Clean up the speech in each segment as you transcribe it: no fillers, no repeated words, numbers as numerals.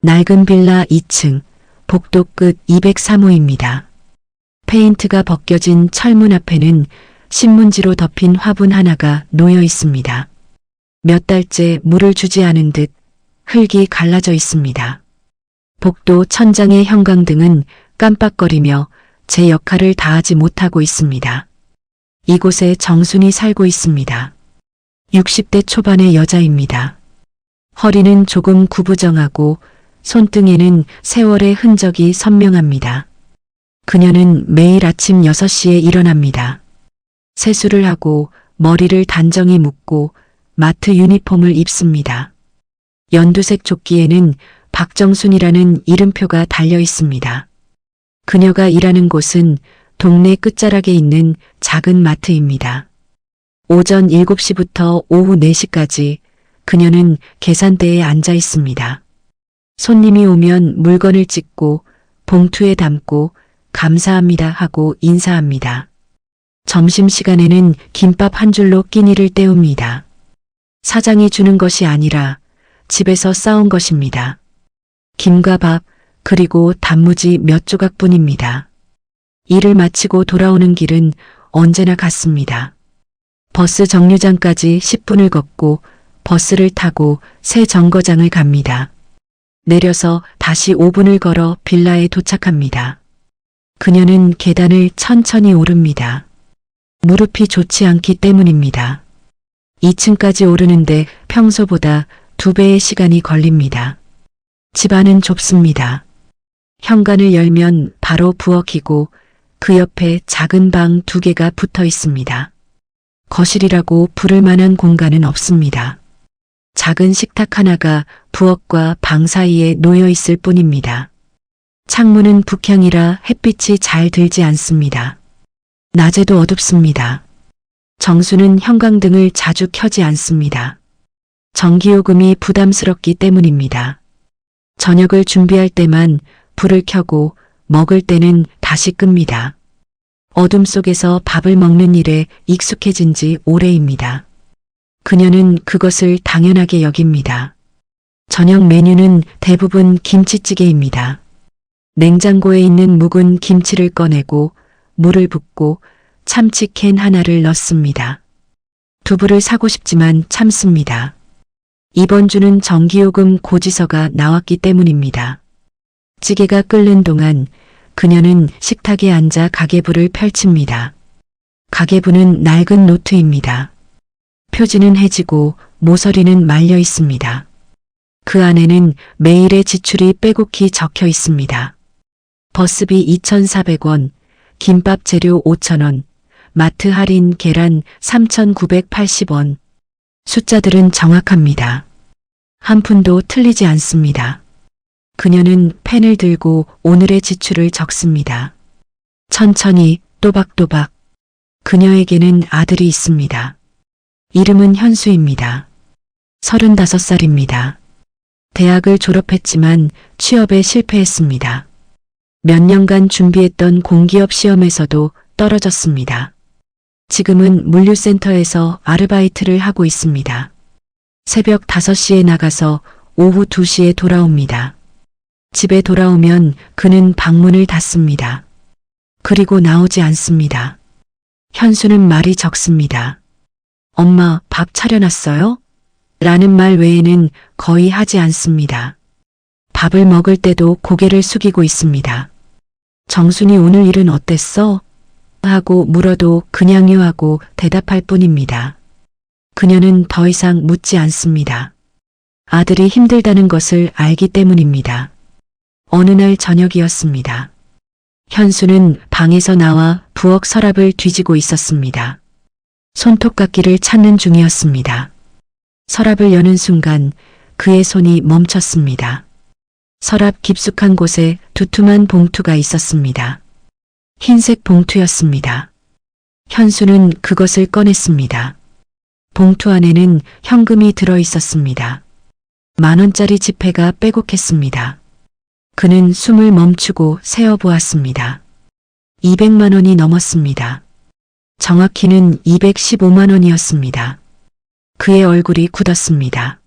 낡은 빌라 2층, 복도 끝 203호입니다. 페인트가 벗겨진 철문 앞에는 신문지로 덮인 화분 하나가 놓여 있습니다. 몇 달째 물을 주지 않은 듯 흙이 갈라져 있습니다. 복도 천장의 형광등은 깜빡거리며 제 역할을 다하지 못하고 있습니다. 이곳에 정순이 살고 있습니다. 60대 초반의 여자입니다. 허리는 조금 구부정하고 손등에는 세월의 흔적이 선명합니다. 그녀는 매일 아침 6시에 일어납니다. 세수를 하고 머리를 단정히 묶고 마트 유니폼을 입습니다. 연두색 조끼에는 박정순이라는 이름표가 달려 있습니다. 그녀가 일하는 곳은 동네 끝자락에 있는 작은 마트입니다. 오전 7시부터 오후 4시까지 그녀는 계산대에 앉아 있습니다. 손님이 오면 물건을 찍고 봉투에 담고 감사합니다 하고 인사합니다. 점심시간에는 김밥 한 줄로 끼니를 때웁니다. 사장이 주는 것이 아니라 집에서 싸온 것입니다. 김과 밥 그리고 단무지 몇 조각뿐입니다. 일을 마치고 돌아오는 길은 언제나 같습니다. 버스 정류장까지 10분을 걷고 버스를 타고 새 정거장을 갑니다. 내려서 다시 5분을 걸어 빌라에 도착합니다. 그녀는 계단을 천천히 오릅니다. 무릎이 좋지 않기 때문입니다. 2층까지 오르는데 평소보다 2배의 시간이 걸립니다. 집 안은 좁습니다. 현관을 열면 바로 부엌이고 그 옆에 작은 방 2개가 붙어 있습니다. 거실이라고 부를 만한 공간은 없습니다. 작은 식탁 하나가 부엌과 방 사이에 놓여 있을 뿐입니다. 창문은 북향이라 햇빛이 잘 들지 않습니다. 낮에도 어둡습니다. 정수는 형광등을 자주 켜지 않습니다. 전기요금이 부담스럽기 때문입니다. 저녁을 준비할 때만 불을 켜고 먹을 때는 다시 끕니다. 어둠 속에서 밥을 먹는 일에 익숙해진 지 오래입니다. 그녀는 그것을 당연하게 여깁니다. 저녁 메뉴는 대부분 김치찌개입니다. 냉장고에 있는 묵은 김치를 꺼내고 물을 붓고 참치캔 하나를 넣습니다. 두부를 사고 싶지만 참습니다. 이번 주는 전기요금 고지서가 나왔기 때문입니다. 찌개가 끓는 동안 그녀는 식탁에 앉아 가계부를 펼칩니다. 가계부는 낡은 노트입니다. 표지는 해지고 모서리는 말려 있습니다. 그 안에는 매일의 지출이 빼곡히 적혀 있습니다. 버스비 2,400원, 김밥 재료 5,000원, 마트 할인 계란 3,980원. 숫자들은 정확합니다. 한 푼도 틀리지 않습니다. 그녀는 펜을 들고 오늘의 지출을 적습니다. 천천히 또박또박. 그녀에게는 아들이 있습니다. 이름은 현수입니다. 35살입니다. 대학을 졸업했지만 취업에 실패했습니다. 몇 년간 준비했던 공기업 시험에서도 떨어졌습니다. 지금은 물류센터에서 아르바이트를 하고 있습니다. 새벽 5시에 나가서 오후 2시에 돌아옵니다. 집에 돌아오면 그는 방문을 닫습니다. 그리고 나오지 않습니다. 현수는 말이 적습니다. 엄마, 밥 차려놨어요? 라는 말 외에는 거의 하지 않습니다. 밥을 먹을 때도 고개를 숙이고 있습니다. 정순이 오늘 일은 어땠어? 하고 물어도 그냥요 하고 대답할 뿐입니다. 그녀는 더 이상 묻지 않습니다. 아들이 힘들다는 것을 알기 때문입니다. 어느 날 저녁이었습니다. 현수는 방에서 나와 부엌 서랍을 뒤지고 있었습니다. 손톱깎이를 찾는 중이었습니다. 서랍을 여는 순간 그의 손이 멈췄습니다. 서랍 깊숙한 곳에 두툼한 봉투가 있었습니다. 흰색 봉투였습니다. 현수는 그것을 꺼냈습니다. 봉투 안에는 현금이 들어 있었습니다. 10,000원짜리 지폐가 빼곡했습니다. 그는 숨을 멈추고 세어보았습니다. 200만 원이 넘었습니다. 정확히는 215만 원이었습니다. 그의 얼굴이 굳었습니다.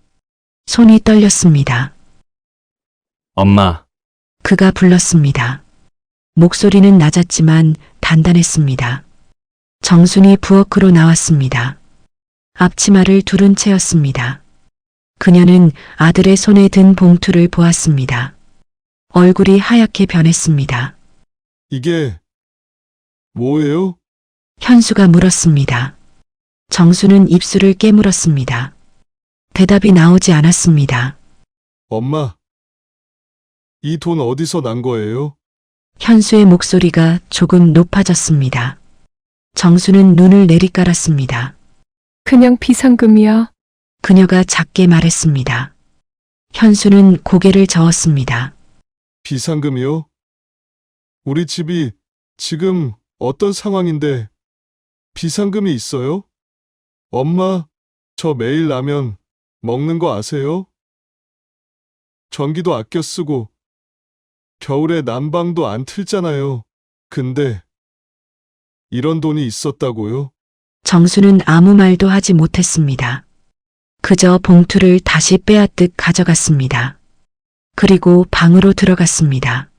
손이 떨렸습니다. 엄마, 그가 불렀습니다. 목소리는 낮았지만 단단했습니다. 정순이 부엌으로 나왔습니다. 앞치마를 두른 채였습니다. 그녀는 아들의 손에 든 봉투를 보았습니다. 얼굴이 하얗게 변했습니다. 이게 뭐예요? 현수가 물었습니다. 정수는 입술을 깨물었습니다. 대답이 나오지 않았습니다. 엄마, 이 돈 어디서 난 거예요? 현수의 목소리가 조금 높아졌습니다. 정수는 눈을 내리깔았습니다. 그냥 비상금이야. 그녀가 작게 말했습니다. 현수는 고개를 저었습니다. 비상금이요? 우리 집이 지금 어떤 상황인데 비상금이 있어요? 엄마, 저 매일 라면 먹는 거 아세요? 전기도 아껴 쓰고 겨울에 난방도 안 틀잖아요. 근데 이런 돈이 있었다고요? 정수는 아무 말도 하지 못했습니다. 그저 봉투를 다시 빼앗듯 가져갔습니다. 그리고 방으로 들어갔습니다.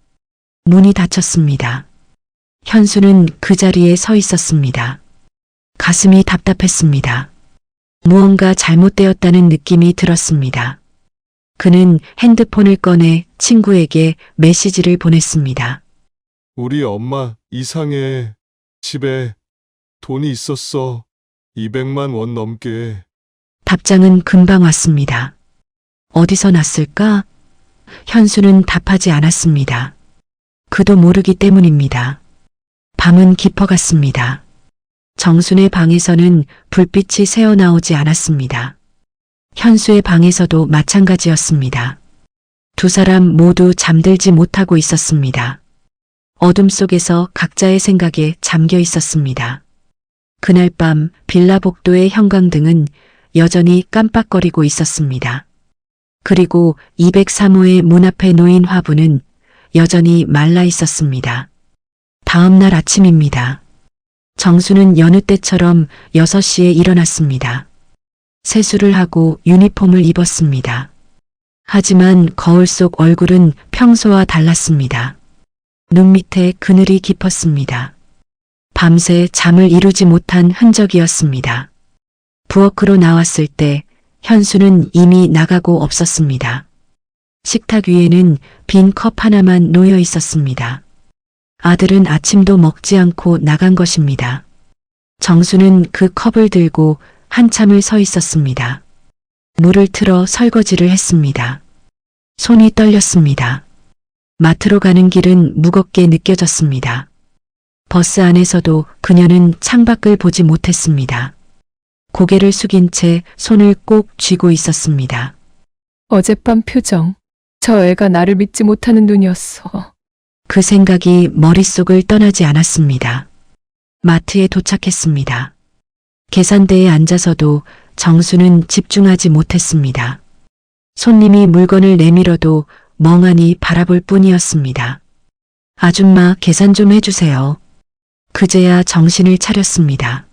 문이 닫혔습니다. 현수는 그 자리에 서 있었습니다. 가슴이 답답했습니다. 무언가 잘못되었다는 느낌이 들었습니다. 그는 핸드폰을 꺼내 친구에게 메시지를 보냈습니다. 우리 엄마 이상해. 집에 돈이 있었어. 200만 원 넘게. 답장은 금방 왔습니다. 어디서 났을까? 현수는 답하지 않았습니다. 그도 모르기 때문입니다. 밤은 깊어갔습니다. 정순의 방에서는 불빛이 새어나오지 않았습니다. 현수의 방에서도 마찬가지였습니다. 두 사람 모두 잠들지 못하고 있었습니다. 어둠 속에서 각자의 생각에 잠겨 있었습니다. 그날 밤 빌라 복도의 형광등은 여전히 깜빡거리고 있었습니다. 그리고 203호의 문 앞에 놓인 화분은 여전히 말라 있었습니다. 다음 날 아침입니다. 정수는 여느 때처럼 6시에 일어났습니다. 세수를 하고 유니폼을 입었습니다. 하지만 거울 속 얼굴은 평소와 달랐습니다. 눈 밑에 그늘이 깊었습니다. 밤새 잠을 이루지 못한 흔적이었습니다. 부엌으로 나왔을 때 현수는 이미 나가고 없었습니다. 식탁 위에는 빈 컵 하나만 놓여 있었습니다. 아들은 아침도 먹지 않고 나간 것입니다. 정수는 그 컵을 들고 한참을 서 있었습니다. 물을 틀어 설거지를 했습니다. 손이 떨렸습니다. 마트로 가는 길은 무겁게 느껴졌습니다. 버스 안에서도 그녀는 창밖을 보지 못했습니다. 고개를 숙인 채 손을 꼭 쥐고 있었습니다. 어젯밤 표정. 저 애가 나를 믿지 못하는 눈이었어. 그 생각이 머릿속을 떠나지 않았습니다. 마트에 도착했습니다. 계산대에 앉아서도 정수는 집중하지 못했습니다. 손님이 물건을 내밀어도 멍하니 바라볼 뿐이었습니다. 아줌마 계산 좀 해주세요. 그제야 정신을 차렸습니다.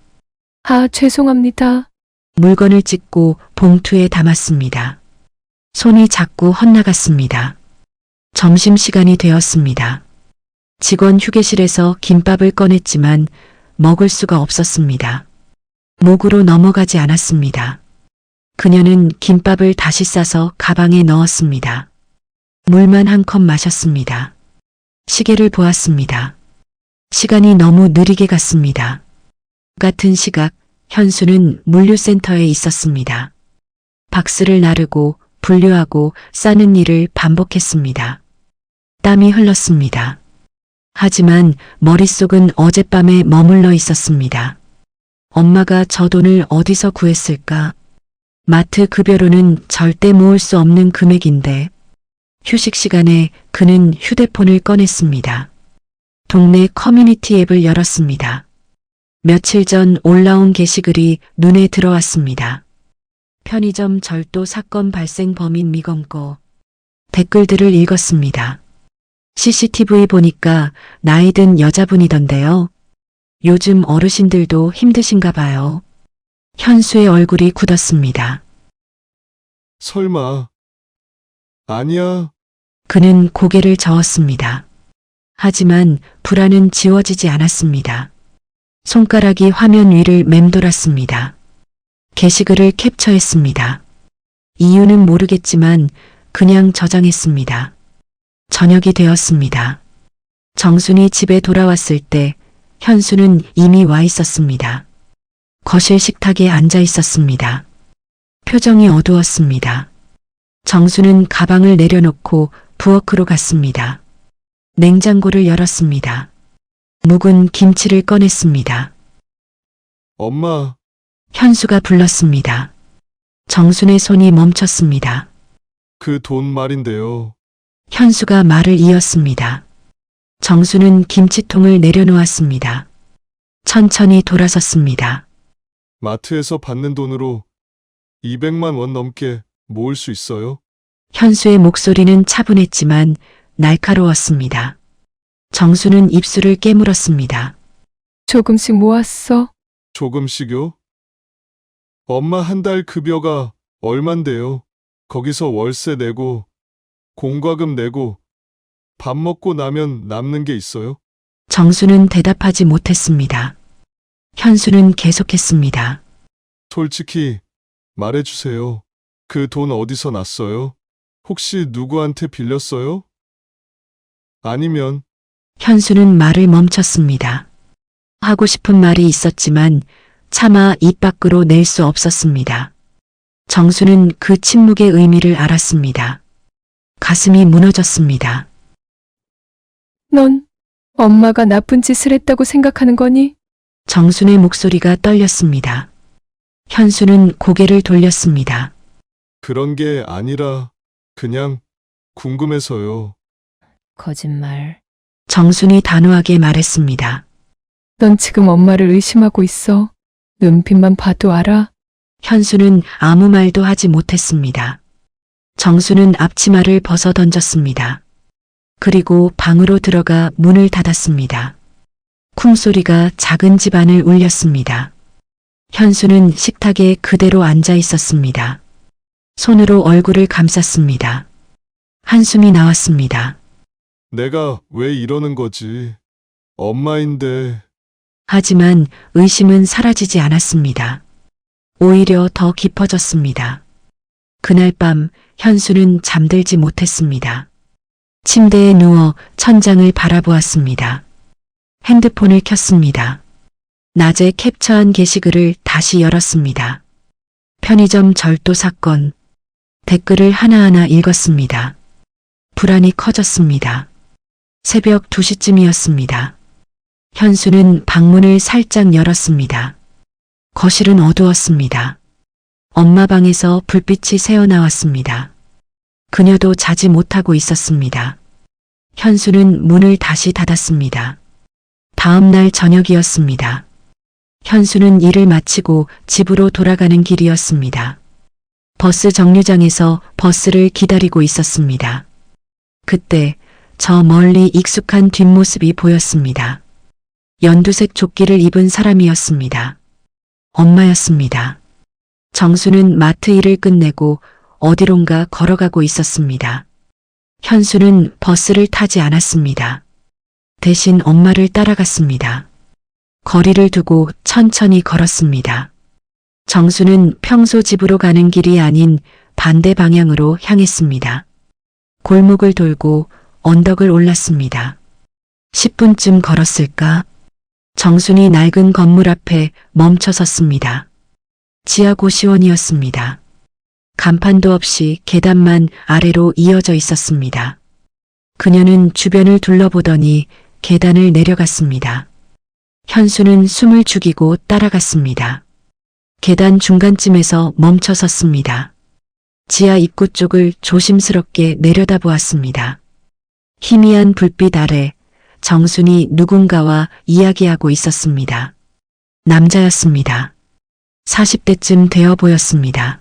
아, 죄송합니다. 물건을 찍고 봉투에 담았습니다. 손이 자꾸 헛나갔습니다. 점심시간이 되었습니다. 직원 휴게실에서 김밥을 꺼냈지만 먹을 수가 없었습니다. 목으로 넘어가지 않았습니다. 그녀는 김밥을 다시 싸서 가방에 넣었습니다. 물만 한 컵 마셨습니다. 시계를 보았습니다. 시간이 너무 느리게 갔습니다. 같은 시각 현수는 물류센터에 있었습니다. 박스를 나르고 분류하고 싸는 일을 반복했습니다. 땀이 흘렀습니다. 하지만 머릿속은 어젯밤에 머물러 있었습니다. 엄마가 저 돈을 어디서 구했을까? 마트 급여로는 절대 모을 수 없는 금액인데. 휴식 시간에 그는 휴대폰을 꺼냈습니다. 동네 커뮤니티 앱을 열었습니다. 며칠 전 올라온 게시글이 눈에 들어왔습니다. 편의점 절도 사건 발생 범인 미검거. 댓글들을 읽었습니다. CCTV 보니까 나이 든 여자분이던데요. 요즘 어르신들도 힘드신가 봐요. 현수의 얼굴이 굳었습니다. 설마. 아니야. 그는 고개를 저었습니다. 하지만 불안은 지워지지 않았습니다. 손가락이 화면 위를 맴돌았습니다. 게시글을 캡처했습니다. 이유는 모르겠지만 그냥 저장했습니다. 저녁이 되었습니다. 정순이 집에 돌아왔을 때 현수는 이미 와 있었습니다. 거실 식탁에 앉아 있었습니다. 표정이 어두웠습니다. 정수는 가방을 내려놓고 부엌으로 갔습니다. 냉장고를 열었습니다. 묵은 김치를 꺼냈습니다. 엄마, 현수가 불렀습니다. 정순의 손이 멈췄습니다. 그 돈 말인데요. 현수가 말을 이었습니다. 정수는 김치통을 내려놓았습니다. 천천히 돌아섰습니다. 마트에서 받는 돈으로 200만 원 넘게 모을 수 있어요? 현수의 목소리는 차분했지만 날카로웠습니다. 정수는 입술을 깨물었습니다. 조금씩 모았어. 조금씩요? 엄마 한 달 급여가 얼만데요? 거기서 월세 내고, 공과금 내고, 밥 먹고 나면 남는 게 있어요? 정수는 대답하지 못했습니다. 현수는 계속했습니다. 솔직히 말해주세요. 그 돈 어디서 났어요? 혹시 누구한테 빌렸어요? 아니면 현수는 말을 멈췄습니다. 하고 싶은 말이 있었지만 차마 입 밖으로 낼 수 없었습니다. 정수는 그 침묵의 의미를 알았습니다. 가슴이 무너졌습니다. 넌 엄마가 나쁜 짓을 했다고 생각하는 거니? 정순의 목소리가 떨렸습니다. 현수는 고개를 돌렸습니다. 그런 게 아니라 그냥 궁금해서요. 거짓말. 정순이 단호하게 말했습니다. 넌 지금 엄마를 의심하고 있어. 눈빛만 봐도 알아. 현수는 아무 말도 하지 못했습니다. 정수는 앞치마를 벗어 던졌습니다. 그리고 방으로 들어가 문을 닫았습니다. 쿵소리가 작은 집안을 울렸습니다. 현수는 식탁에 그대로 앉아 있었습니다. 손으로 얼굴을 감쌌습니다. 한숨이 나왔습니다. 내가 왜 이러는 거지? 엄마인데. 하지만 의심은 사라지지 않았습니다. 오히려 더 깊어졌습니다. 그날 밤 현수는 잠들지 못했습니다. 침대에 누워 천장을 바라보았습니다. 핸드폰을 켰습니다. 낮에 캡처한 게시글을 다시 열었습니다. 편의점 절도 사건. 댓글을 하나하나 읽었습니다. 불안이 커졌습니다. 새벽 2시쯤이었습니다. 현수는 방문을 살짝 열었습니다. 거실은 어두웠습니다. 엄마 방에서 불빛이 새어나왔습니다. 그녀도 자지 못하고 있었습니다. 현수는 문을 다시 닫았습니다. 다음 날 저녁이었습니다. 현수는 일을 마치고 집으로 돌아가는 길이었습니다. 버스 정류장에서 버스를 기다리고 있었습니다. 그때 저 멀리 익숙한 뒷모습이 보였습니다. 연두색 조끼를 입은 사람이었습니다. 엄마였습니다. 정수는 마트 일을 끝내고 어디론가 걸어가고 있었습니다. 현수는 버스를 타지 않았습니다. 대신 엄마를 따라갔습니다. 거리를 두고 천천히 걸었습니다. 정수는 평소 집으로 가는 길이 아닌 반대 방향으로 향했습니다. 골목을 돌고 언덕을 올랐습니다. 10분쯤 걸었을까? 정순이 낡은 건물 앞에 멈춰 섰습니다. 지하 고시원이었습니다. 간판도 없이 계단만 아래로 이어져 있었습니다. 그녀는 주변을 둘러보더니 계단을 내려갔습니다. 현수는 숨을 죽이고 따라갔습니다. 계단 중간쯤에서 멈춰 섰습니다. 지하 입구 쪽을 조심스럽게 내려다보았습니다. 희미한 불빛 아래 정순이 누군가와 이야기하고 있었습니다. 남자였습니다. 40대쯤 되어 보였습니다.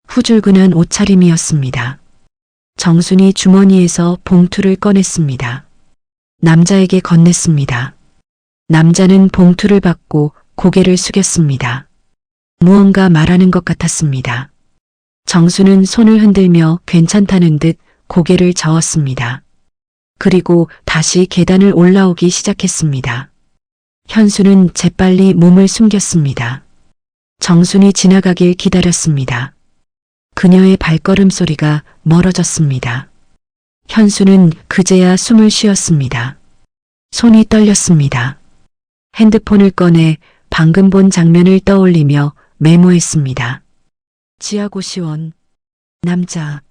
후줄근한 옷차림이었습니다. 정순이 주머니에서 봉투를 꺼냈습니다. 남자에게 건넸습니다. 남자는 봉투를 받고 고개를 숙였습니다. 무언가 말하는 것 같았습니다. 정수는 손을 흔들며 괜찮다는 듯 고개를 저었습니다. 그리고 다시 계단을 올라오기 시작했습니다. 현수는 재빨리 몸을 숨겼습니다. 정순이 지나가길 기다렸습니다. 그녀의 발걸음 소리가 멀어졌습니다. 현수는 그제야 숨을 쉬었습니다. 손이 떨렸습니다. 핸드폰을 꺼내 방금 본 장면을 떠올리며 메모했습니다. 지하고시원, 남자,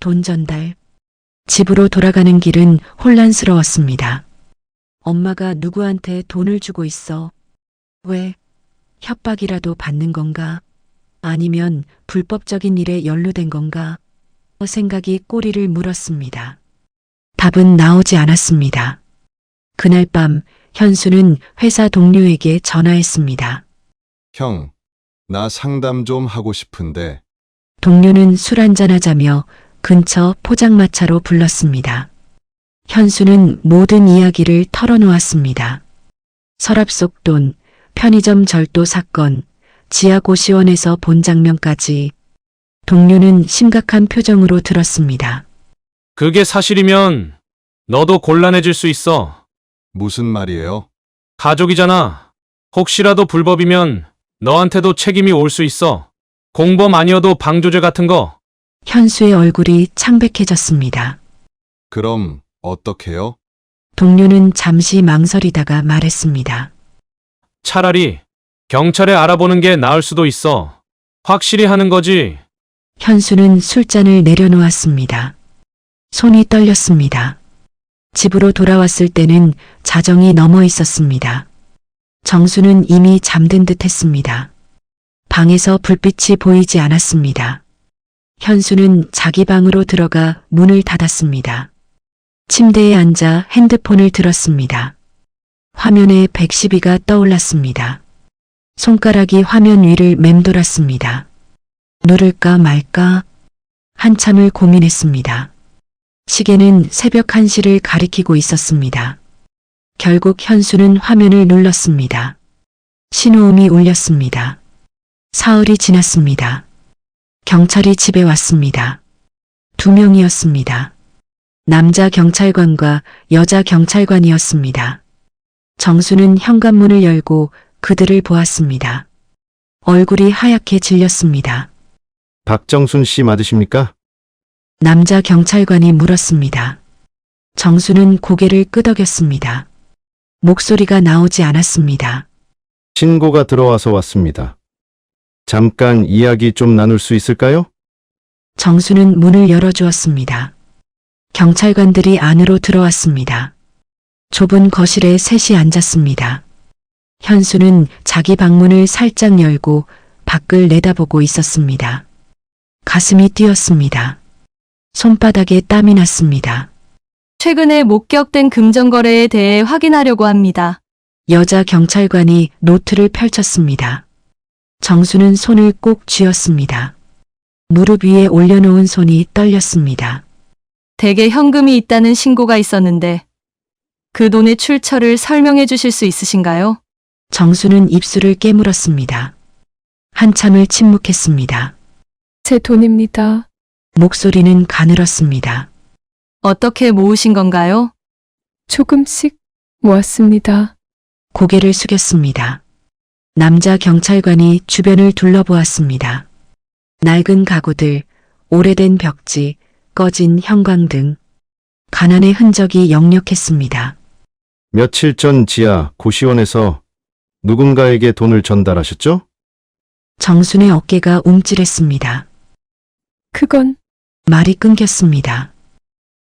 돈 전달. 집으로 돌아가는 길은 혼란스러웠습니다. 엄마가 누구한테 돈을 주고 있어? 왜? 협박이라도 받는 건가? 아니면 불법적인 일에 연루된 건가? 생각이 꼬리를 물었습니다. 답은 나오지 않았습니다. 그날 밤 현수는 회사 동료에게 전화했습니다. 형, 나 상담 좀 하고 싶은데. 동료는 술 한잔하자며 근처 포장마차로 불렀습니다. 현수는 모든 이야기를 털어놓았습니다. 서랍 속 돈, 편의점 절도 사건, 지하고시원에서 본 장면까지. 동료는 심각한 표정으로 들었습니다. 그게 사실이면 너도 곤란해질 수 있어. 무슨 말이에요? 가족이잖아. 혹시라도 불법이면 너한테도 책임이 올 수 있어. 공범 아니어도 방조제 같은 거. 현수의 얼굴이 창백해졌습니다. 그럼 어떡해요? 동료는 잠시 망설이다가 말했습니다. 차라리 경찰에 알아보는 게 나을 수도 있어. 확실히 하는 거지. 현수는 술잔을 내려놓았습니다. 손이 떨렸습니다. 집으로 돌아왔을 때는 자정이 넘어 있었습니다. 정수는 이미 잠든 듯 했습니다. 방에서 불빛이 보이지 않았습니다. 현수는 자기 방으로 들어가 문을 닫았습니다. 침대에 앉아 핸드폰을 들었습니다. 화면에 112가 떠올랐습니다. 손가락이 화면 위를 맴돌았습니다. 누를까 말까? 한참을 고민했습니다. 시계는 새벽 1시를 가리키고 있었습니다. 결국 현수는 화면을 눌렀습니다. 신호음이 울렸습니다. 사흘이 지났습니다. 경찰이 집에 왔습니다. 2명이었습니다. 남자 경찰관과 여자 경찰관이었습니다. 정수는 현관문을 열고 그들을 보았습니다. 얼굴이 하얗게 질렸습니다. 박정순 씨 맞으십니까? 남자 경찰관이 물었습니다. 정수는 고개를 끄덕였습니다. 목소리가 나오지 않았습니다. 신고가 들어와서 왔습니다. 잠깐 이야기 좀 나눌 수 있을까요? 정수는 문을 열어주었습니다. 경찰관들이 안으로 들어왔습니다. 좁은 거실에 셋이 앉았습니다. 현수는 자기 방문을 살짝 열고 밖을 내다보고 있었습니다. 가슴이 뛰었습니다. 손바닥에 땀이 났습니다. 최근에 목격된 금전거래에 대해 확인하려고 합니다. 여자 경찰관이 노트를 펼쳤습니다. 정수는 손을 꼭 쥐었습니다. 무릎 위에 올려놓은 손이 떨렸습니다. 대개 현금이 있다는 신고가 있었는데 그 돈의 출처를 설명해 주실 수 있으신가요? 정수는 입술을 깨물었습니다. 한참을 침묵했습니다. 제 돈입니다. 목소리는 가늘었습니다. 어떻게 모으신 건가요? 조금씩 모았습니다. 고개를 숙였습니다. 남자 경찰관이 주변을 둘러보았습니다. 낡은 가구들, 오래된 벽지, 꺼진 형광등, 가난의 흔적이 역력했습니다. 며칠 전 지하 고시원에서 누군가에게 돈을 전달하셨죠? 정순의 어깨가 움찔했습니다. 그건 말이 끊겼습니다.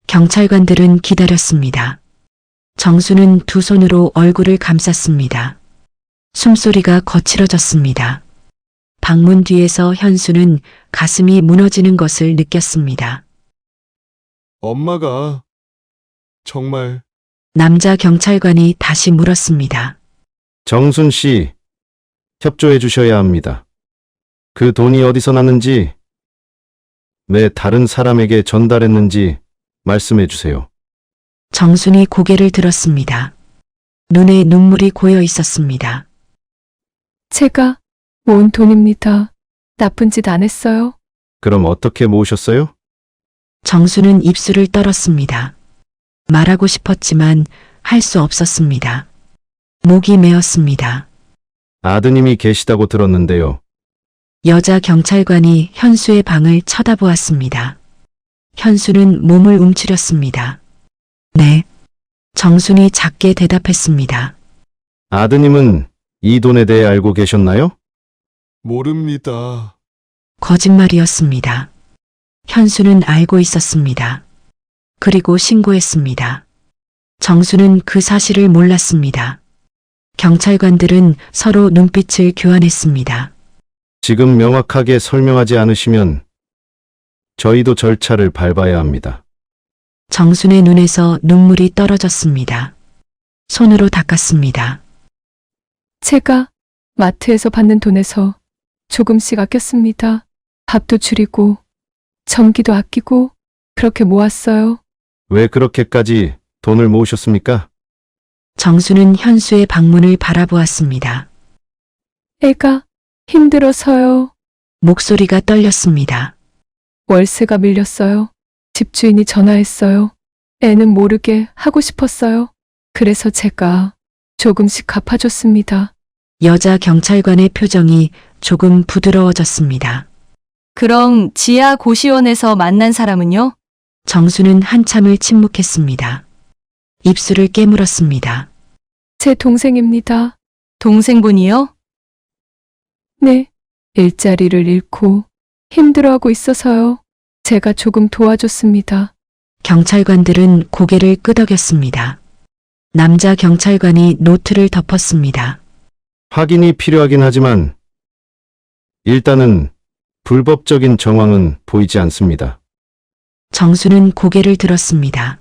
경찰관들은 기다렸습니다. 정수는 두 손으로 얼굴을 감쌌습니다. 숨소리가 거칠어졌습니다. 방문 뒤에서 현수는 가슴이 무너지는 것을 느꼈습니다. 엄마가 정말 남자 경찰관이 다시 물었습니다. 정순 씨, 협조해 주셔야 합니다. 그 돈이 어디서 났는지, 왜 다른 사람에게 전달했는지 말씀해 주세요. 정순이 고개를 들었습니다. 눈에 눈물이 고여 있었습니다. 제가 모은 돈입니다. 나쁜 짓 안 했어요. 그럼 어떻게 모으셨어요? 정수는 입술을 떨었습니다. 말하고 싶었지만 할 수 없었습니다. 목이 메었습니다. 아드님이 계시다고 들었는데요. 여자 경찰관이 현수의 방을 쳐다보았습니다. 현수는 몸을 움츠렸습니다. 네. 정순이 작게 대답했습니다. 아드님은 이 돈에 대해 알고 계셨나요? 모릅니다. 거짓말이었습니다. 현수는 알고 있었습니다. 그리고 신고했습니다. 정수는 그 사실을 몰랐습니다. 경찰관들은 서로 눈빛을 교환했습니다. 지금 명확하게 설명하지 않으시면 저희도 절차를 밟아야 합니다. 정순의 눈에서 눈물이 떨어졌습니다. 손으로 닦았습니다. 제가 마트에서 받는 돈에서 조금씩 아꼈습니다. 밥도 줄이고 전기도 아끼고 그렇게 모았어요. 왜 그렇게까지 돈을 모으셨습니까? 정수는 현수의 방문을 바라보았습니다. 애가 힘들어서요. 목소리가 떨렸습니다. 월세가 밀렸어요. 집주인이 전화했어요. 애는 모르게 하고 싶었어요. 그래서 제가 조금씩 갚아줬습니다. 여자 경찰관의 표정이 조금 부드러워졌습니다. 그럼 지하 고시원에서 만난 사람은요? 정수는 한참을 침묵했습니다. 입술을 깨물었습니다. 제 동생입니다. 동생분이요? 네. 일자리를 잃고 힘들어하고 있어서요. 제가 조금 도와줬습니다. 경찰관들은 고개를 끄덕였습니다. 남자 경찰관이 노트를 덮었습니다. 확인이 필요하긴 하지만 일단은 불법적인 정황은 보이지 않습니다. 정수는 고개를 들었습니다.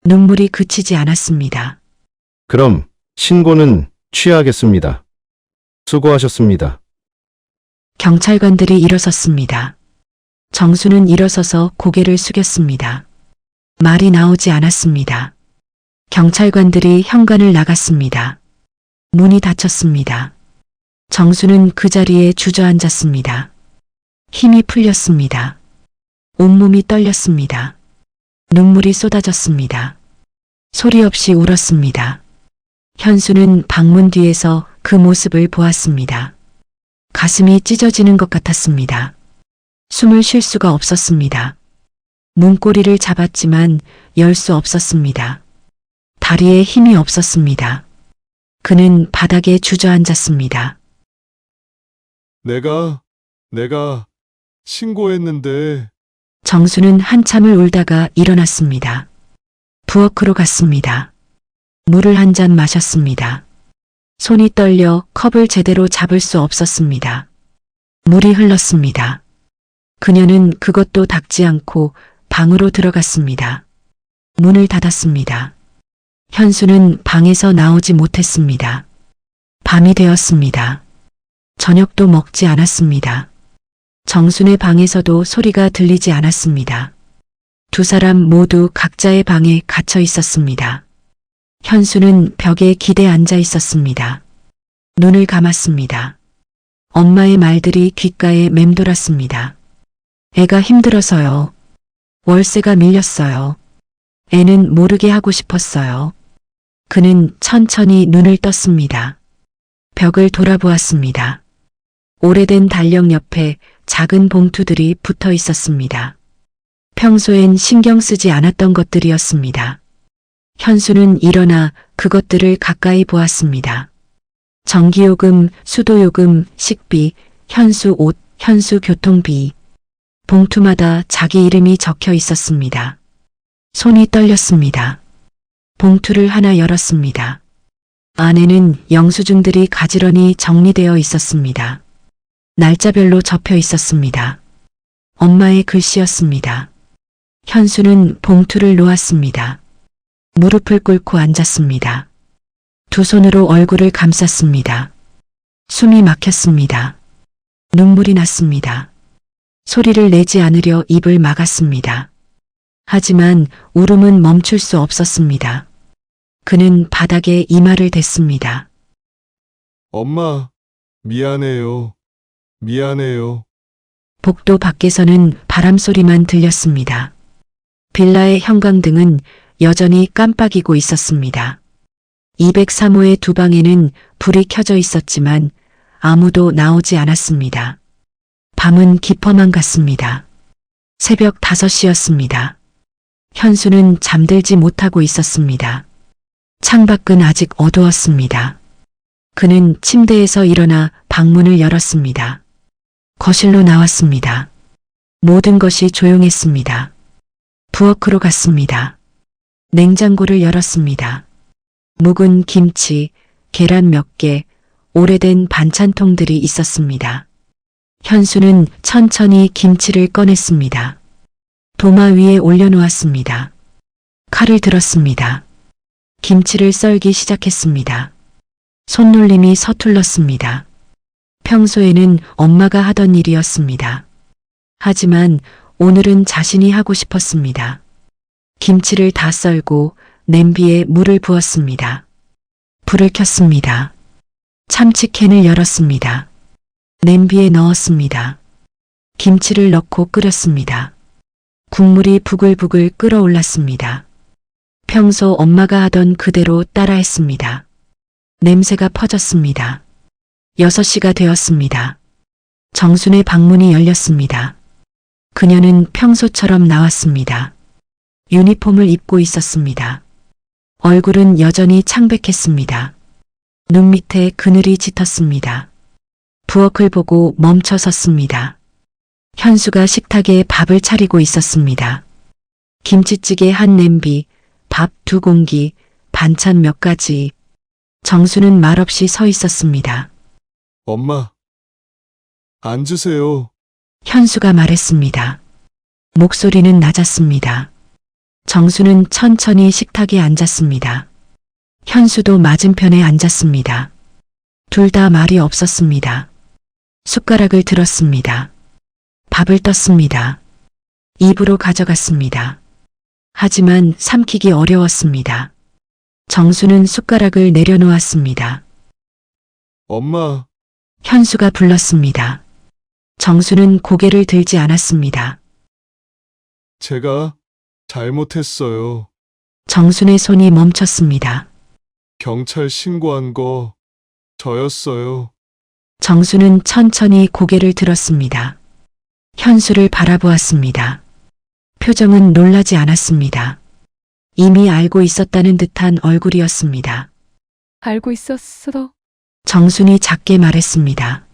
눈물이 그치지 않았습니다. 그럼 신고는 취하하겠습니다. 수고하셨습니다. 경찰관들이 일어섰습니다. 정수는 일어서서 고개를 숙였습니다. 말이 나오지 않았습니다. 경찰관들이 현관을 나갔습니다. 문이 닫혔습니다. 정수는 그 자리에 주저앉았습니다. 힘이 풀렸습니다. 온몸이 떨렸습니다. 눈물이 쏟아졌습니다. 소리 없이 울었습니다. 현수는 방문 뒤에서 그 모습을 보았습니다. 가슴이 찢어지는 것 같았습니다. 숨을 쉴 수가 없었습니다. 문고리를 잡았지만 열 수 없었습니다. 다리에 힘이 없었습니다. 그는 바닥에 주저앉았습니다. 내가 신고했는데 정수는 한참을 울다가 일어났습니다. 부엌으로 갔습니다. 물을 한 잔 마셨습니다. 손이 떨려 컵을 제대로 잡을 수 없었습니다. 물이 흘렀습니다. 그녀는 그것도 닦지 않고 방으로 들어갔습니다. 문을 닫았습니다. 현수는 방에서 나오지 못했습니다. 밤이 되었습니다. 저녁도 먹지 않았습니다. 정순의 방에서도 소리가 들리지 않았습니다. 두 사람 모두 각자의 방에 갇혀 있었습니다. 현수는 벽에 기대 앉아 있었습니다. 눈을 감았습니다. 엄마의 말들이 귓가에 맴돌았습니다. 애가 힘들어서요. 월세가 밀렸어요. 애는 모르게 하고 싶었어요. 그는 천천히 눈을 떴습니다. 벽을 돌아보았습니다. 오래된 달력 옆에 작은 봉투들이 붙어 있었습니다. 평소엔 신경 쓰지 않았던 것들이었습니다. 현수는 일어나 그것들을 가까이 보았습니다. 전기요금, 수도요금, 식비, 현수 옷, 현수 교통비. 봉투마다 자기 이름이 적혀 있었습니다. 손이 떨렸습니다. 봉투를 하나 열었습니다. 안에는 영수증들이 가지런히 정리되어 있었습니다. 날짜별로 접혀 있었습니다. 엄마의 글씨였습니다. 현수는 봉투를 놓았습니다. 무릎을 꿇고 앉았습니다. 두 손으로 얼굴을 감쌌습니다. 숨이 막혔습니다. 눈물이 났습니다. 소리를 내지 않으려 입을 막았습니다. 하지만 울음은 멈출 수 없었습니다. 그는 바닥에 이마를 댔습니다. 엄마, 미안해요. 미안해요. 복도 밖에서는 바람 소리만 들렸습니다. 빌라의 형광등은 여전히 깜빡이고 있었습니다. 203호의 두 방에는 불이 켜져 있었지만 아무도 나오지 않았습니다. 밤은 깊어만 갔습니다. 새벽 5시였습니다. 현수는 잠들지 못하고 있었습니다. 창밖은 아직 어두웠습니다. 그는 침대에서 일어나 방문을 열었습니다. 거실로 나왔습니다. 모든 것이 조용했습니다. 부엌으로 갔습니다. 냉장고를 열었습니다. 묵은 김치, 계란 몇 개, 오래된 반찬통들이 있었습니다. 현수는 천천히 김치를 꺼냈습니다. 도마 위에 올려놓았습니다. 칼을 들었습니다. 김치를 썰기 시작했습니다. 손놀림이 서툴렀습니다. 평소에는 엄마가 하던 일이었습니다. 하지만 오늘은 자신이 하고 싶었습니다. 김치를 다 썰고 냄비에 물을 부었습니다. 불을 켰습니다. 참치캔을 열었습니다. 냄비에 넣었습니다. 김치를 넣고 끓였습니다. 국물이 부글부글 끓어올랐습니다. 평소 엄마가 하던 그대로 따라했습니다. 냄새가 퍼졌습니다. 6시가 되었습니다. 정순의 방문이 열렸습니다. 그녀는 평소처럼 나왔습니다. 유니폼을 입고 있었습니다. 얼굴은 여전히 창백했습니다. 눈 밑에 그늘이 짙었습니다. 부엌을 보고 멈춰 섰습니다. 현수가 식탁에 밥을 차리고 있었습니다. 김치찌개 한 냄비, 밥 2공기, 반찬 몇 가지. 정수는 말없이 서 있었습니다. 엄마, 앉으세요. 현수가 말했습니다. 목소리는 낮았습니다. 정수는 천천히 식탁에 앉았습니다. 현수도 맞은편에 앉았습니다. 둘 다 말이 없었습니다. 숟가락을 들었습니다. 밥을 떴습니다. 입으로 가져갔습니다. 하지만 삼키기 어려웠습니다. 정수는 숟가락을 내려놓았습니다. 엄마, 현수가 불렀습니다. 정수는 고개를 들지 않았습니다. 제가 잘못했어요. 정순의 손이 멈췄습니다. 경찰 신고한 거 저였어요. 정수는 천천히 고개를 들었습니다. 현수를 바라보았습니다. 표정은 놀라지 않았습니다. 이미 알고 있었다는 듯한 얼굴이었습니다. 알고 있었어. 정순이 작게 말했습니다.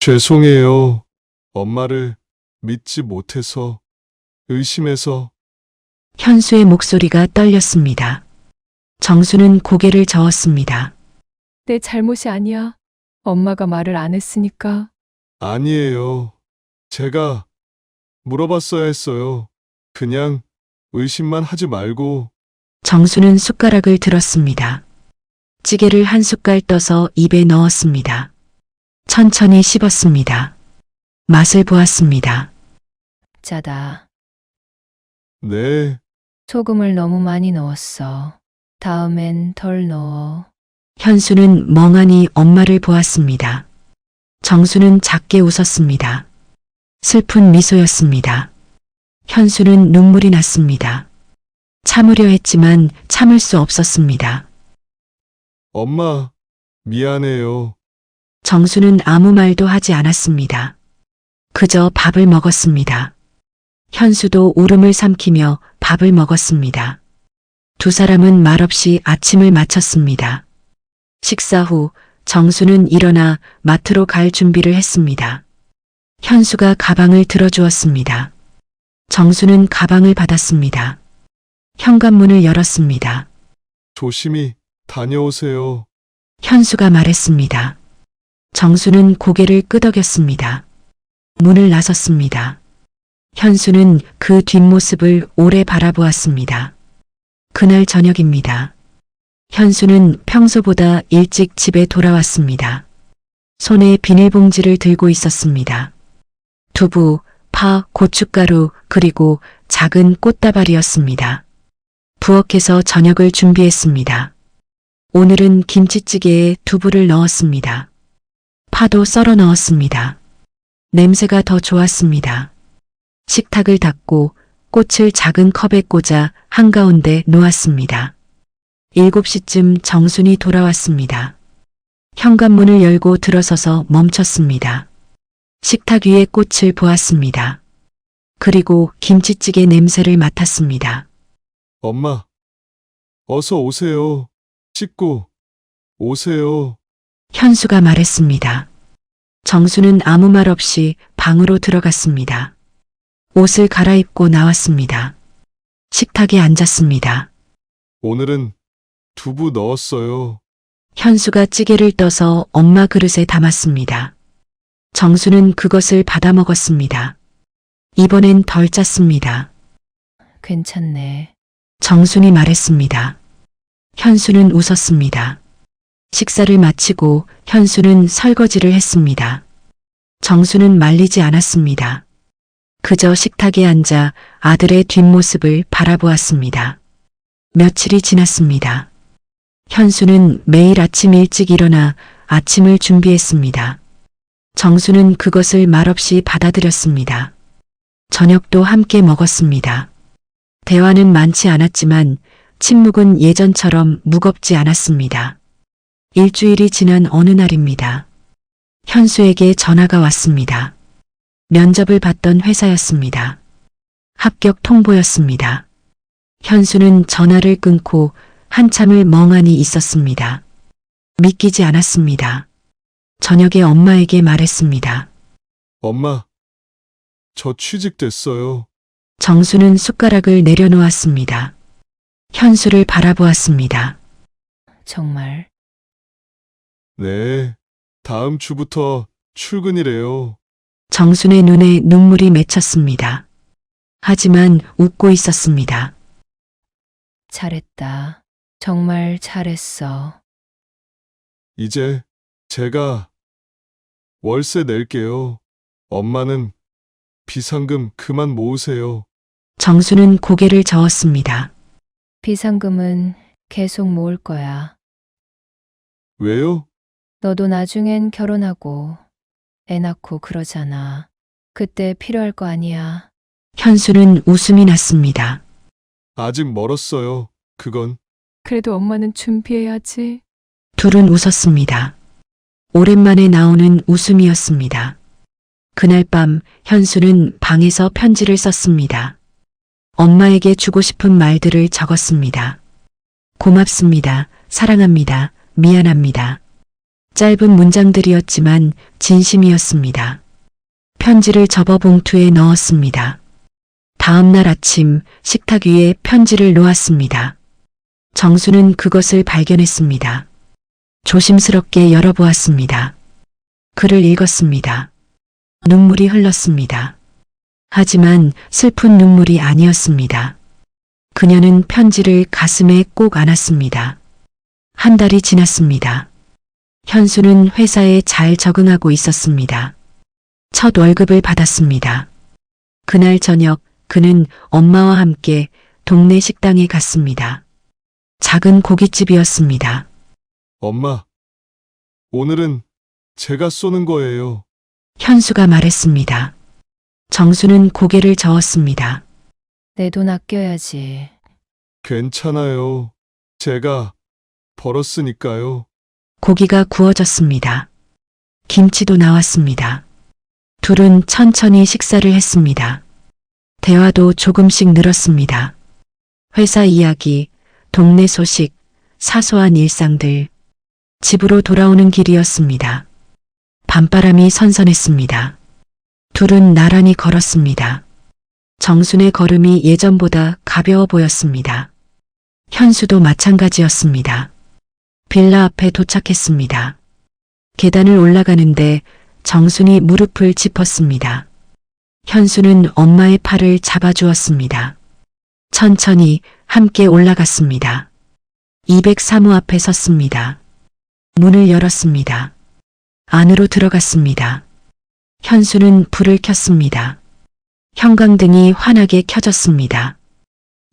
죄송해요. 엄마를 믿지 못해서, 의심해서. 현수의 목소리가 떨렸습니다. 정수는 고개를 저었습니다. 내 잘못이 아니야. 엄마가 말을 안 했으니까. 아니에요. 제가 물어봤어야 했어요. 그냥 의심만 하지 말고. 정수는 숟가락을 들었습니다. 찌개를 한 숟갈 떠서 입에 넣었습니다. 천천히 씹었습니다. 맛을 보았습니다. 짜다. 네, 소금을 너무 많이 넣었어. 다음엔 덜 넣어. 현수는 멍하니 엄마를 보았습니다. 정수는 작게 웃었습니다. 슬픈 미소였습니다. 현수는 눈물이 났습니다. 참으려 했지만 참을 수 없었습니다. 엄마, 미안해요. 정수는 아무 말도 하지 않았습니다. 그저 밥을 먹었습니다. 현수도 울음을 삼키며 밥을 먹었습니다. 두 사람은 말없이 아침을 마쳤습니다. 식사 후 정수는 일어나 마트로 갈 준비를 했습니다. 현수가 가방을 들어주었습니다. 정수는 가방을 받았습니다. 현관문을 열었습니다. 조심히 다녀오세요. 현수가 말했습니다. 정수는 고개를 끄덕였습니다. 문을 나섰습니다. 현수는 그 뒷모습을 오래 바라보았습니다. 그날 저녁입니다. 현수는 평소보다 일찍 집에 돌아왔습니다. 손에 비닐봉지를 들고 있었습니다. 두부, 파, 고춧가루, 그리고 작은 꽃다발이었습니다. 부엌에서 저녁을 준비했습니다. 오늘은 김치찌개에 두부를 넣었습니다. 파도 썰어 넣었습니다. 냄새가 더 좋았습니다. 식탁을 닦고 꽃을 작은 컵에 꽂아 한가운데 놓았습니다. 7시쯤 정순이 돌아왔습니다. 현관문을 열고 들어서서 멈췄습니다. 식탁 위에 꽃을 보았습니다. 그리고 김치찌개 냄새를 맡았습니다. 엄마, 어서 오세요. 씻고 오세요. 현수가 말했습니다. 정수는 아무 말 없이 방으로 들어갔습니다. 옷을 갈아입고 나왔습니다. 식탁에 앉았습니다. 오늘은 두부 넣었어요. 현수가 찌개를 떠서 엄마 그릇에 담았습니다. 정수는 그것을 받아 먹었습니다. 이번엔 덜 짰습니다. 괜찮네. 정순이 말했습니다. 현수는 웃었습니다. 식사를 마치고 현수는 설거지를 했습니다. 정수는 말리지 않았습니다. 그저 식탁에 앉아 아들의 뒷모습을 바라보았습니다. 며칠이 지났습니다. 현수는 매일 아침 일찍 일어나 아침을 준비했습니다. 정수는 그것을 말없이 받아들였습니다. 저녁도 함께 먹었습니다. 대화는 많지 않았지만 침묵은 예전처럼 무겁지 않았습니다. 일주일이 지난 어느 날입니다. 현수에게 전화가 왔습니다. 면접을 봤던 회사였습니다. 합격 통보였습니다. 현수는 전화를 끊고 한참을 멍하니 있었습니다. 믿기지 않았습니다. 저녁에 엄마에게 말했습니다. 엄마, 저 취직됐어요. 정수는 숟가락을 내려놓았습니다. 현수를 바라보았습니다. 정말. 네, 다음 주부터 출근이래요. 정순의 눈에 눈물이 맺혔습니다. 하지만 웃고 있었습니다. 잘했다. 정말 잘했어. 이제 제가 월세 낼게요. 엄마는 비상금 그만 모으세요. 정수는 고개를 저었습니다. 비상금은 계속 모을 거야. 왜요? 너도 나중엔 결혼하고 애 낳고 그러잖아. 그때 필요할 거 아니야. 현수는 웃음이 났습니다. 아직 멀었어요. 그건 그래도 엄마는 준비해야지. 둘은 웃었습니다. 오랜만에 나오는 웃음이었습니다. 그날 밤 현수는 방에서 편지를 썼습니다. 엄마에게 주고 싶은 말들을 적었습니다. 고맙습니다. 사랑합니다. 미안합니다. 짧은 문장들이었지만 진심이었습니다. 편지를 접어 봉투에 넣었습니다. 다음 날 아침 식탁 위에 편지를 놓았습니다. 정수는 그것을 발견했습니다. 조심스럽게 열어보았습니다. 글을 읽었습니다. 눈물이 흘렀습니다. 하지만 슬픈 눈물이 아니었습니다. 그녀는 편지를 가슴에 꼭 안았습니다. 한 달이 지났습니다. 현수는 회사에 잘 적응하고 있었습니다. 첫 월급을 받았습니다. 그날 저녁 그는 엄마와 함께 동네 식당에 갔습니다. 작은 고깃집이었습니다. 엄마, 오늘은 제가 쏘는 거예요. 현수가 말했습니다. 정수는 고개를 저었습니다. 내 돈 아껴야지. 괜찮아요. 제가 벌었으니까요. 고기가 구워졌습니다. 김치도 나왔습니다. 둘은 천천히 식사를 했습니다. 대화도 조금씩 늘었습니다. 회사 이야기, 동네 소식, 사소한 일상들. 집으로 돌아오는 길이었습니다. 밤바람이 선선했습니다. 둘은 나란히 걸었습니다. 정순의 걸음이 예전보다 가벼워 보였습니다. 현수도 마찬가지였습니다. 빌라 앞에 도착했습니다. 계단을 올라가는데 정순이 무릎을 짚었습니다. 현수는 엄마의 팔을 잡아주었습니다. 천천히 함께 올라갔습니다. 203호 앞에 섰습니다. 문을 열었습니다. 안으로 들어갔습니다. 현수는 불을 켰습니다. 형광등이 환하게 켜졌습니다.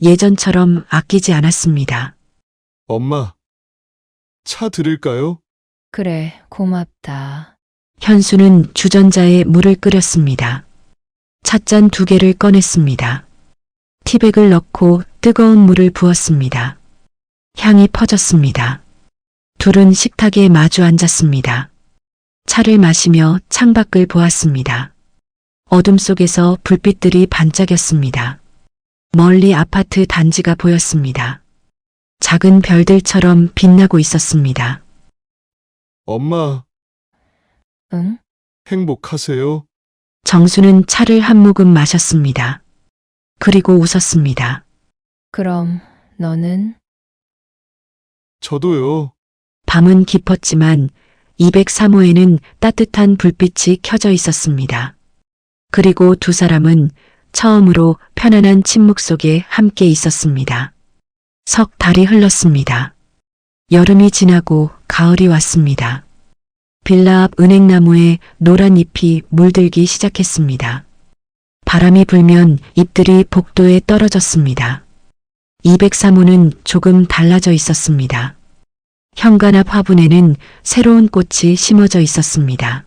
예전처럼 아끼지 않았습니다. 엄마, 차 드릴까요? 그래, 고맙다. 현수는 주전자에 물을 끓였습니다. 찻잔 2개를 꺼냈습니다. 티백을 넣고 뜨거운 물을 부었습니다. 향이 퍼졌습니다. 둘은 식탁에 마주 앉았습니다. 차를 마시며 창밖을 보았습니다. 어둠 속에서 불빛들이 반짝였습니다. 멀리 아파트 단지가 보였습니다. 작은 별들처럼 빛나고 있었습니다. 엄마, 응? 행복하세요? 정수는 차를 한 모금 마셨습니다. 그리고 웃었습니다. 그럼 너는? 저도요. 밤은 깊었지만 203호에는 따뜻한 불빛이 켜져 있었습니다. 그리고 두 사람은 처음으로 편안한 침묵 속에 함께 있었습니다. 석 달이 흘렀습니다. 여름이 지나고 가을이 왔습니다. 빌라 앞 은행나무에 노란 잎이 물들기 시작했습니다. 바람이 불면 잎들이 복도에 떨어졌습니다. 203호는 조금 달라져 있었습니다. 현관 앞 화분에는 새로운 꽃이 심어져 있었습니다.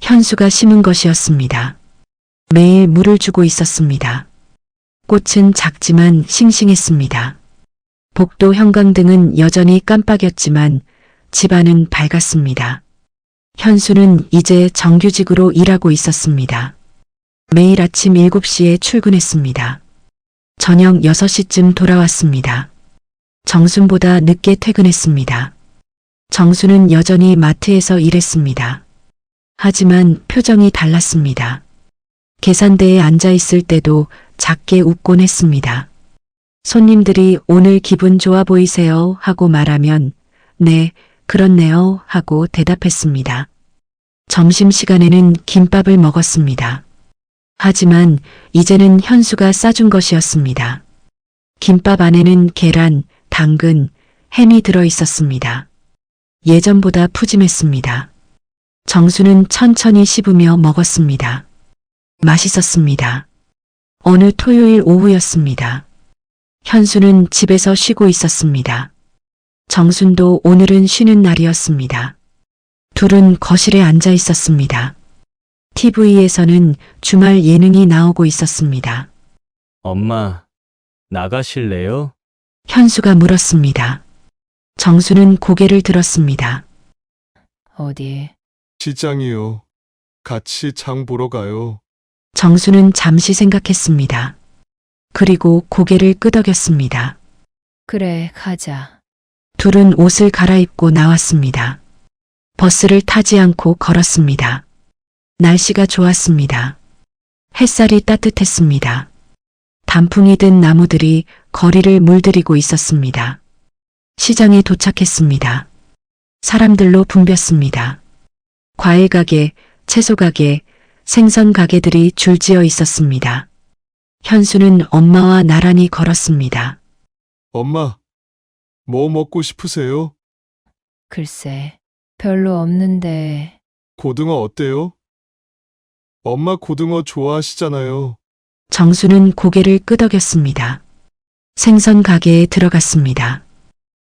현수가 심은 것이었습니다. 매일 물을 주고 있었습니다. 꽃은 작지만 싱싱했습니다. 복도 형광등은 여전히 깜빡였지만 집안은 밝았습니다. 현수는 이제 정규직으로 일하고 있었습니다. 매일 아침 7시에 출근했습니다. 저녁 6시쯤 돌아왔습니다. 정순보다 늦게 퇴근했습니다. 정수는 여전히 마트에서 일했습니다. 하지만 표정이 달랐습니다. 계산대에 앉아 있을 때도 작게 웃곤 했습니다. 손님들이 오늘 기분 좋아 보이세요 하고 말하면 네, 그렇네요 하고 대답했습니다. 점심시간에는 김밥을 먹었습니다. 하지만 이제는 현수가 싸준 것이었습니다. 김밥 안에는 계란, 당근, 햄이 들어 있었습니다. 예전보다 푸짐했습니다. 정수는 천천히 씹으며 먹었습니다. 맛있었습니다. 어느 토요일 오후였습니다. 현수는 집에서 쉬고 있었습니다. 정순도 오늘은 쉬는 날이었습니다. 둘은 거실에 앉아 있었습니다. TV에서는 주말 예능이 나오고 있었습니다. 엄마, 나가실래요? 현수가 물었습니다. 정수는 고개를 들었습니다. 어디? 시장이요. 같이 장 보러 가요. 정수는 잠시 생각했습니다. 그리고 고개를 끄덕였습니다. 그래, 가자. 둘은 옷을 갈아입고 나왔습니다. 버스를 타지 않고 걸었습니다. 날씨가 좋았습니다. 햇살이 따뜻했습니다. 단풍이 든 나무들이 거리를 물들이고 있었습니다. 시장에 도착했습니다. 사람들로 붐볐습니다. 과일 가게, 채소 가게, 생선 가게들이 줄지어 있었습니다. 현수는 엄마와 나란히 걸었습니다. 엄마, 뭐 먹고 싶으세요? 글쎄, 별로 없는데. 고등어 어때요? 엄마 고등어 좋아하시잖아요. 정수는 고개를 끄덕였습니다. 생선 가게에 들어갔습니다.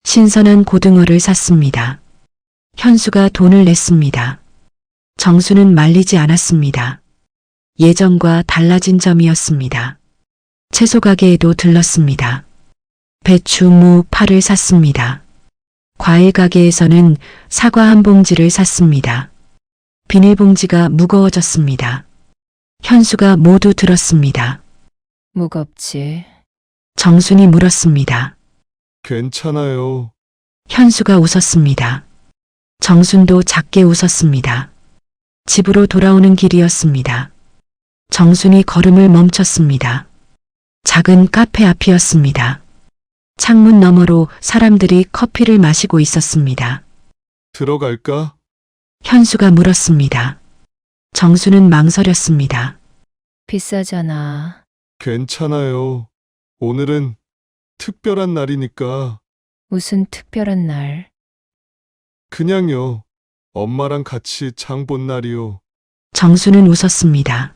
신선한 고등어를 샀습니다. 현수가 돈을 냈습니다. 정수는 말리지 않았습니다. 예전과 달라진 점이었습니다. 채소 가게에도 들렀습니다. 배추, 무, 파를 샀습니다. 과일 가게에서는 사과 한 봉지를 샀습니다. 비닐봉지가 무거워졌습니다. 현수가 모두 들었습니다. 무겁지. 정순이 물었습니다. 괜찮아요. 현수가 웃었습니다. 정순도 작게 웃었습니다. 집으로 돌아오는 길이었습니다. 정순이 걸음을 멈췄습니다. 작은 카페 앞이었습니다. 창문 너머로 사람들이 커피를 마시고 있었습니다. 들어갈까? 현수가 물었습니다. 정수는 망설였습니다. 비싸잖아. 괜찮아요. 오늘은 특별한 날이니까 무슨 특별한 날. 그냥요. 엄마랑 같이 장 본 날이요. 정수는 웃었습니다.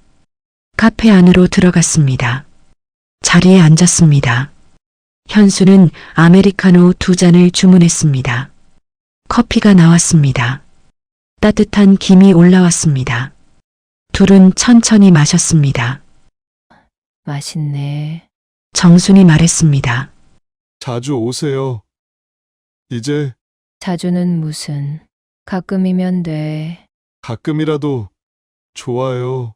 카페 안으로 들어갔습니다. 자리에 앉았습니다. 현수는 아메리카노 2잔을 주문했습니다. 커피가 나왔습니다. 따뜻한 김이 올라왔습니다. 둘은 천천히 마셨습니다. 맛있네. 정순이 말했습니다. 자주 오세요. 이제 자주는 무슨. 가끔이면 돼. 가끔이라도 좋아요.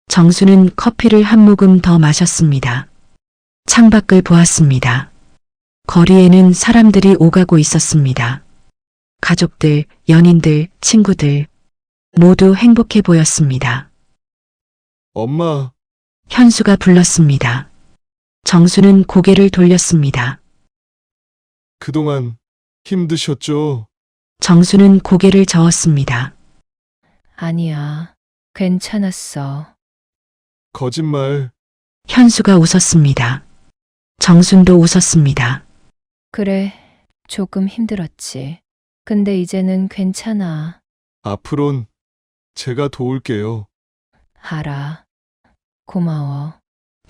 정수는 커피를 한 모금 더 마셨습니다. 창밖을 보았습니다. 거리에는 사람들이 오가고 있었습니다. 가족들, 연인들, 친구들 모두 행복해 보였습니다. 엄마, 현수가 불렀습니다. 정수는 고개를 돌렸습니다. 그동안 힘드셨죠? 정수는 고개를 저었습니다. 아니야. 괜찮았어. 거짓말. 현수가 웃었습니다. 정순도 웃었습니다. 그래, 조금 힘들었지. 근데 이제는 괜찮아. 앞으론 제가 도울게요. 알아. 고마워.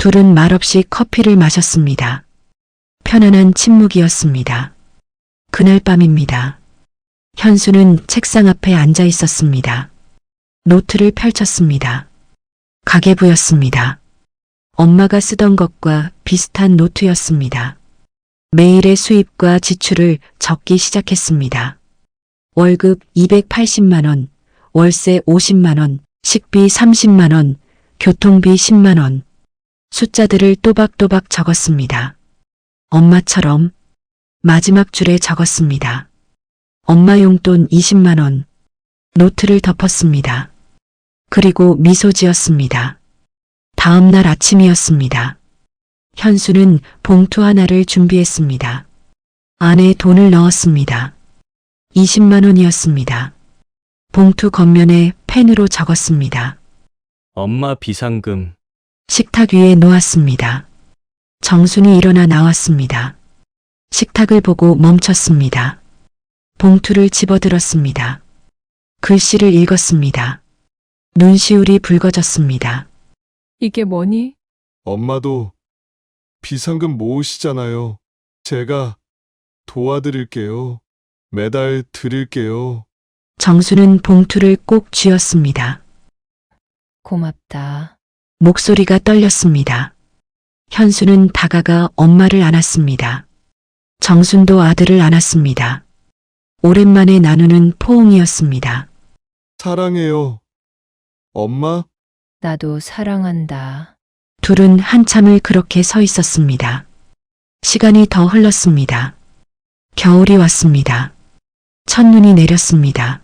둘은 말없이 커피를 마셨습니다. 편안한 침묵이었습니다. 그날 밤입니다. 현수는 책상 앞에 앉아 있었습니다. 노트를 펼쳤습니다. 가계부였습니다. 엄마가 쓰던 것과 비슷한 노트였습니다. 매일의 수입과 지출을 적기 시작했습니다. 월급 280만 원, 월세 50만 원, 식비 30만 원, 교통비 10만 원. 숫자들을 또박또박 적었습니다. 엄마처럼 마지막 줄에 적었습니다. 엄마 용돈 20만 원. 노트를 덮었습니다. 그리고 미소 지었습니다. 다음 날 아침이었습니다. 현수는 봉투 하나를 준비했습니다. 안에 돈을 넣었습니다. 20만 원이었습니다. 봉투 겉면에 펜으로 적었습니다. 엄마 비상금. 식탁 위에 놓았습니다. 정순이 일어나 나왔습니다. 식탁을 보고 멈췄습니다. 봉투를 집어들었습니다. 글씨를 읽었습니다. 눈시울이 붉어졌습니다. 이게 뭐니? 엄마도 비상금 모으시잖아요. 제가 도와드릴게요. 매달 드릴게요. 정수는 봉투를 꼭 쥐었습니다. 고맙다. 목소리가 떨렸습니다. 현수는 다가가 엄마를 안았습니다. 정순도 아들을 안았습니다. 오랜만에 나누는 포옹이었습니다. 사랑해요. 엄마, 나도 사랑한다. 둘은 한참을 그렇게 서 있었습니다. 시간이 더 흘렀습니다. 겨울이 왔습니다. 첫눈이 내렸습니다.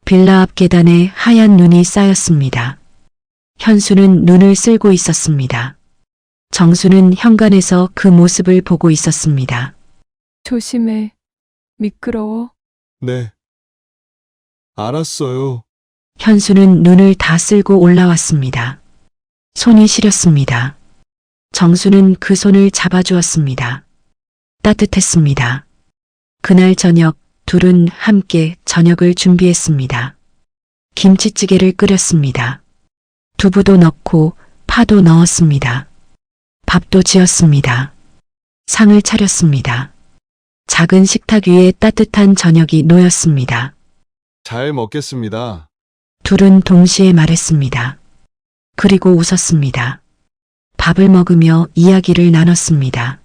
빌라 앞 계단에 하얀 눈이 쌓였습니다. 현수는 눈을 쓸고 있었습니다. 정수는 현관에서 그 모습을 보고 있었습니다. 조심해. 미끄러워. 네. 알았어요. 현수는 눈을 다 쓸고 올라왔습니다. 손이 시렸습니다. 정수는 그 손을 잡아주었습니다. 따뜻했습니다. 그날 저녁 둘은 함께 저녁을 준비했습니다. 김치찌개를 끓였습니다. 두부도 넣고 파도 넣었습니다. 밥도 지었습니다. 상을 차렸습니다. 작은 식탁 위에 따뜻한 저녁이 놓였습니다. 잘 먹겠습니다. 둘은 동시에 말했습니다. 그리고 웃었습니다. 밥을 먹으며 이야기를 나눴습니다.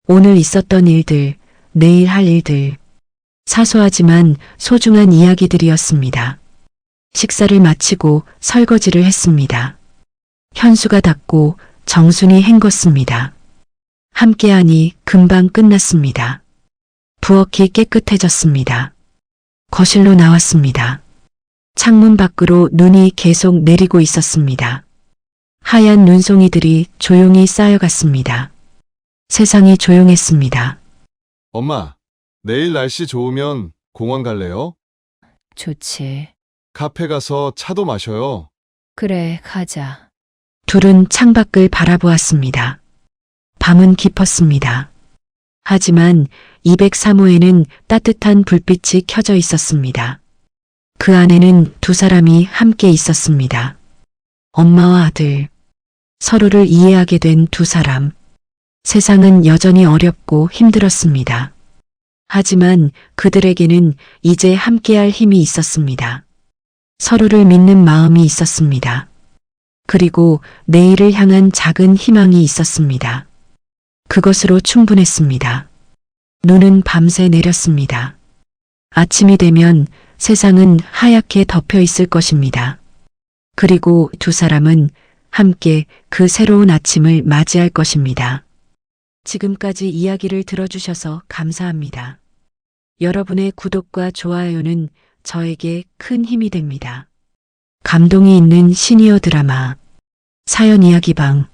오늘 있었던 일들, 내일 할 일들, 사소하지만 소중한 이야기들이었습니다. 식사를 마치고 설거지를 했습니다. 현수가 닦고 정순이 헹궜습니다. 함께하니 금방 끝났습니다. 부엌이 깨끗해졌습니다. 거실로 나왔습니다. 창문 밖으로 눈이 계속 내리고 있었습니다. 하얀 눈송이들이 조용히 쌓여갔습니다. 세상이 조용했습니다. 엄마, 내일 날씨 좋으면 공원 갈래요? 좋지. 카페 가서 차도 마셔요. 그래, 가자. 둘은 창밖을 바라보았습니다. 밤은 깊었습니다. 하지만 203호에는 따뜻한 불빛이 켜져 있었습니다. 그 안에는 두 사람이 함께 있었습니다. 엄마와 아들. 서로를 이해하게 된 두 사람. 세상은 여전히 어렵고 힘들었습니다. 하지만 그들에게는 이제 함께할 힘이 있었습니다. 서로를 믿는 마음이 있었습니다. 그리고 내일을 향한 작은 희망이 있었습니다. 그것으로 충분했습니다. 눈은 밤새 내렸습니다. 아침이 되면 세상은 하얗게 덮여 있을 것입니다. 그리고 두 사람은 함께 그 새로운 아침을 맞이할 것입니다. 지금까지 이야기를 들어주셔서 감사합니다. 여러분의 구독과 좋아요는 저에게 큰 힘이 됩니다. 감동이 있는 시니어 드라마 사연 이야기방